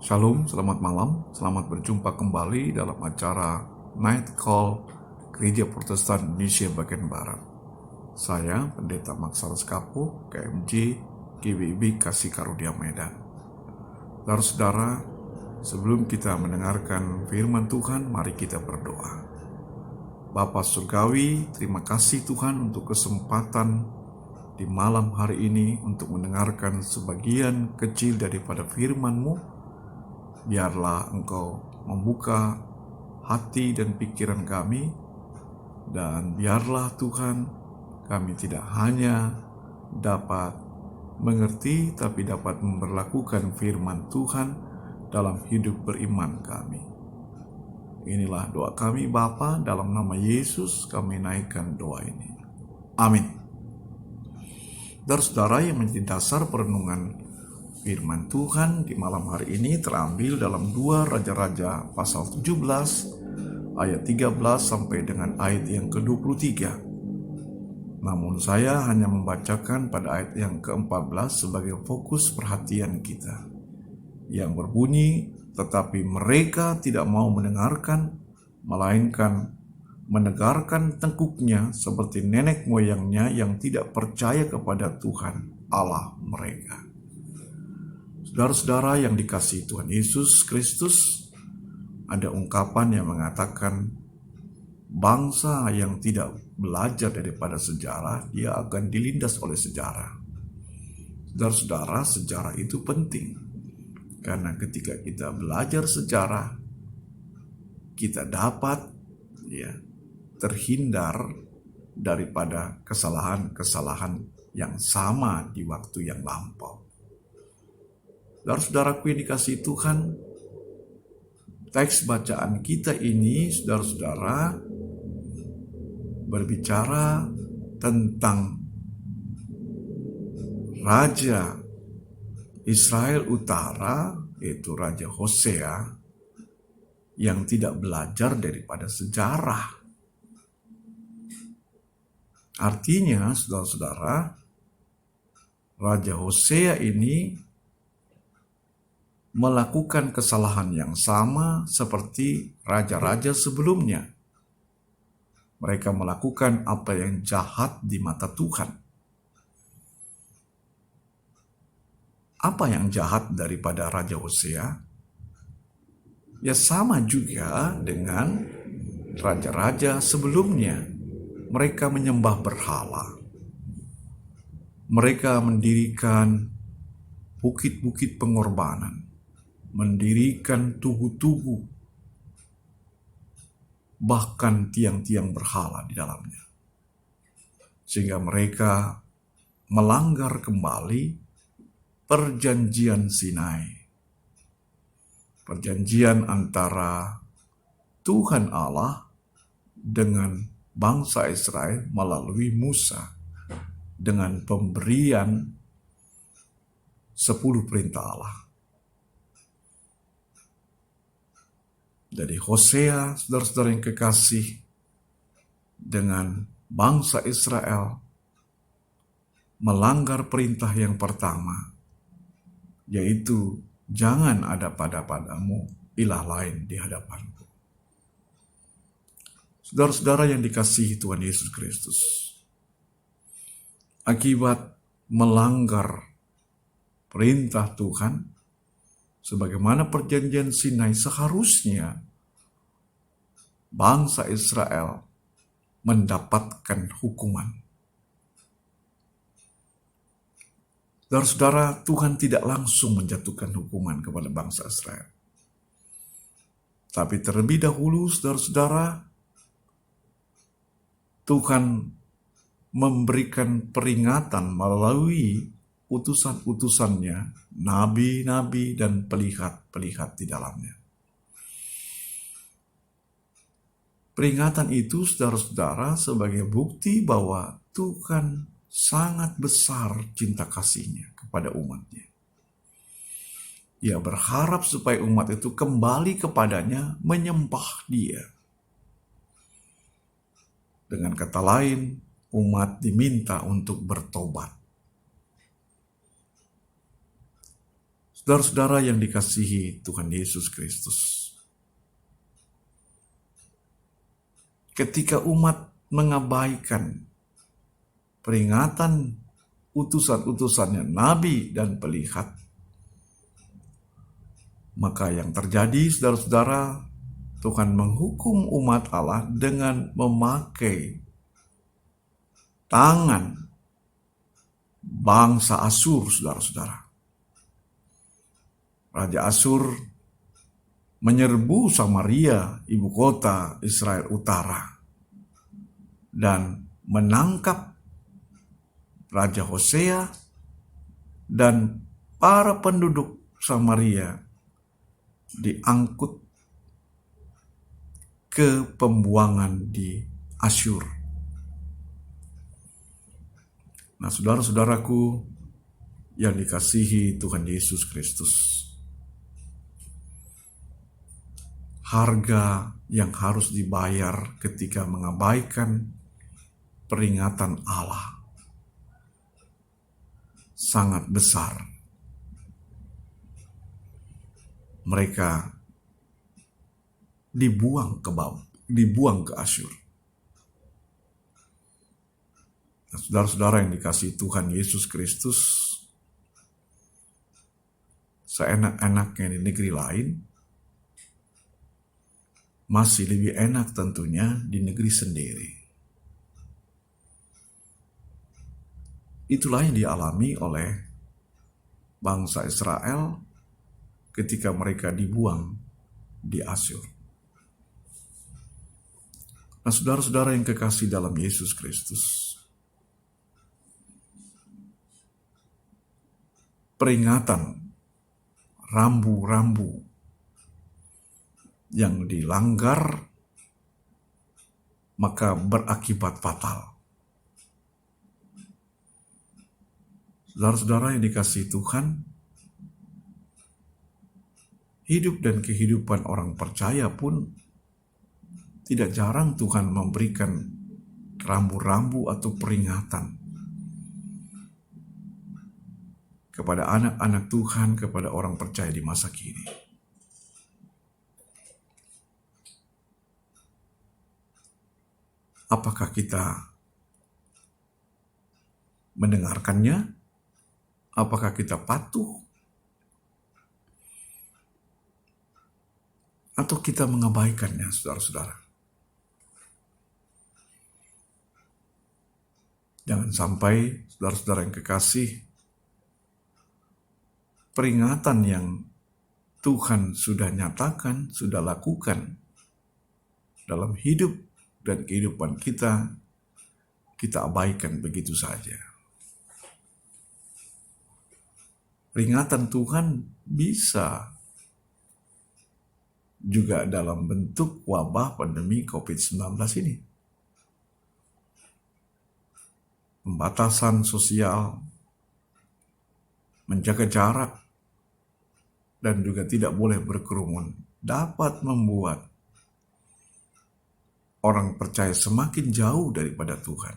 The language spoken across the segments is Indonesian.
Shalom, selamat malam. Selamat berjumpa kembali dalam acara Night Call Gereja Protestan Indonesia bagian Barat. Saya, Pendeta Maksar Skapo, KMJ, GBIB Kasih Karunia Medan. Saudara-saudara, sebelum kita mendengarkan firman Tuhan, mari kita berdoa. Bapa Surgawi, terima kasih Tuhan untuk kesempatan di malam hari ini untuk mendengarkan sebagian kecil daripada firman-Mu. Biarlah Engkau membuka hati dan pikiran kami, dan biarlah Tuhan kami tidak hanya dapat mengerti, tapi dapat memperlakukan firman Tuhan dalam hidup beriman kami. Inilah doa kami Bapa, dalam nama Yesus kami naikkan doa ini. Amin. Saudara-saudara, yang menjadi dasar perenungan firman Tuhan di malam hari ini terambil dalam 2 Raja-Raja pasal 17 ayat 13 sampai dengan ayat yang ke-23. Namun saya hanya membacakan pada ayat yang ke-14 sebagai fokus perhatian kita, yang berbunyi, tetapi mereka tidak mau mendengarkan, melainkan menegarkan tengkuknya seperti nenek moyangnya yang tidak percaya kepada Tuhan Allah mereka. Saudara-saudara yang dikasihi Tuhan Yesus Kristus, ada ungkapan yang mengatakan bangsa yang tidak belajar daripada sejarah, dia akan dilindas oleh sejarah. Saudara-saudara, sejarah itu penting, karena ketika kita belajar sejarah, kita dapat terhindar daripada kesalahan-kesalahan yang sama di waktu yang lampau. Saudara-saudaraku yang dikasihi Tuhan, teks bacaan kita ini, saudara-saudara, berbicara tentang Raja Israel Utara, yaitu Raja Hosea, yang tidak belajar daripada sejarah. Artinya, saudara-saudara, Raja Hosea ini melakukan kesalahan yang sama seperti raja-raja sebelumnya. Mereka melakukan apa yang jahat di mata Tuhan. Apa yang jahat daripada Raja Hosea? Ya sama juga dengan raja-raja sebelumnya. Mereka menyembah berhala. Mereka mendirikan bukit-bukit pengorbanan, mendirikan tugu-tugu, bahkan tiang-tiang berhala di dalamnya. Sehingga mereka melanggar kembali perjanjian Sinai. Perjanjian antara Tuhan Allah dengan bangsa Israel melalui Musa dengan pemberian 10 perintah Allah. Dari Hosea, saudara-saudara yang kekasih, dengan bangsa Israel melanggar perintah yang pertama, yaitu jangan ada padamu ilah lain di hadapanku. Saudara-saudara yang dikasihi Tuhan Yesus Kristus, akibat melanggar perintah Tuhan, sebagaimana perjanjian Sinai, seharusnya bangsa Israel mendapatkan hukuman. Saudara-saudara, Tuhan tidak langsung menjatuhkan hukuman kepada bangsa Israel. Tapi terlebih dahulu, saudara-saudara, Tuhan memberikan peringatan melalui utusan-utusannya, nabi-nabi dan pelihat-pelihat di dalamnya. Peringatan itu, saudara-saudara, sebagai bukti bahwa Tuhan sangat besar cinta kasih-Nya kepada umat-Nya. Dia berharap supaya umat itu kembali kepadanya, menyembah Dia. Dengan kata lain, umat diminta untuk bertobat. Saudara-saudara yang dikasihi Tuhan Yesus Kristus, ketika umat mengabaikan peringatan utusan-utusannya nabi dan pelihat, maka yang terjadi, saudara-saudara, Tuhan menghukum umat Allah dengan memakai tangan bangsa Asyur, saudara-saudara. Raja Asyur menyerbu Samaria, ibu kota Israel Utara, dan menangkap Raja Hosea dan para penduduk Samaria, diangkut ke pembuangan di Asyur. Nah, saudara-saudaraku yang dikasihi Tuhan Yesus Kristus, harga yang harus dibayar ketika mengabaikan peringatan Allah sangat besar. Mereka dibuang ke Asyur. Nah, saudara-saudara yang dikasihi Tuhan Yesus Kristus, seenak-enaknya di negeri lain, masih lebih enak tentunya di negeri sendiri. Itulah yang dialami oleh bangsa Israel ketika mereka dibuang di Asyur. Nah, saudara-saudara yang kekasih dalam Yesus Kristus, peringatan rambu-rambu yang dilanggar maka berakibat fatal. Saudara-saudara yang dikasihi Tuhan, hidup dan kehidupan orang percaya pun tidak jarang Tuhan memberikan rambu-rambu atau peringatan kepada anak-anak Tuhan, kepada orang percaya di masa kini. Apakah kita mendengarkannya? Apakah kita patuh? Atau kita mengabaikannya, saudara-saudara? Jangan sampai, saudara-saudara yang kekasih, peringatan yang Tuhan sudah nyatakan, sudah lakukan dalam hidup dan kehidupan kita, kita abaikan begitu saja. Peringatan Tuhan bisa juga dalam bentuk wabah pandemi COVID-19 ini. Pembatasan sosial, menjaga jarak, dan juga tidak boleh berkerumun dapat membuat orang percaya semakin jauh daripada Tuhan.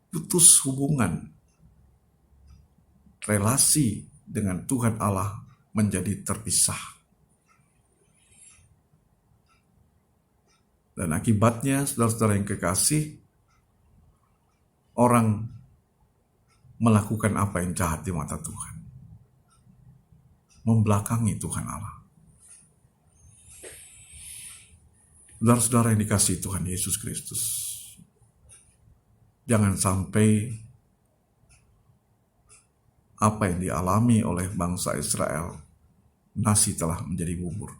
Putus hubungan, relasi dengan Tuhan Allah menjadi terpisah. Dan akibatnya, saudara-saudara yang kekasih, orang melakukan apa yang jahat di mata Tuhan. Membelakangi Tuhan Allah. Saudara-saudara yang dikasihi Tuhan Yesus Kristus, jangan sampai apa yang dialami oleh bangsa Israel, nasi telah menjadi bubur,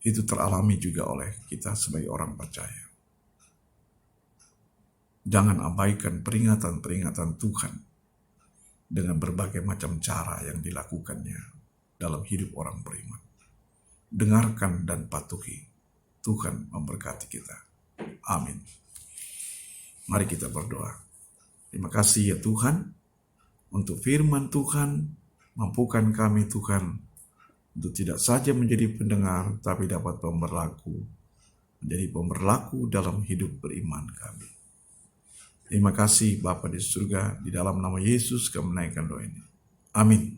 itu teralami juga oleh kita sebagai orang percaya. Jangan abaikan peringatan-peringatan Tuhan dengan berbagai macam cara yang dilakukannya dalam hidup orang beriman. Dengarkan dan patuhi. Tuhan memberkati kita. Amin. Mari kita berdoa. Terima kasih ya Tuhan untuk firman Tuhan. Mampukan kami Tuhan untuk tidak saja menjadi pendengar, tapi dapat menjadi pemberlaku dalam hidup beriman kami. Terima kasih Bapa di surga, di dalam nama Yesus kami menaikkan doa ini. Amin.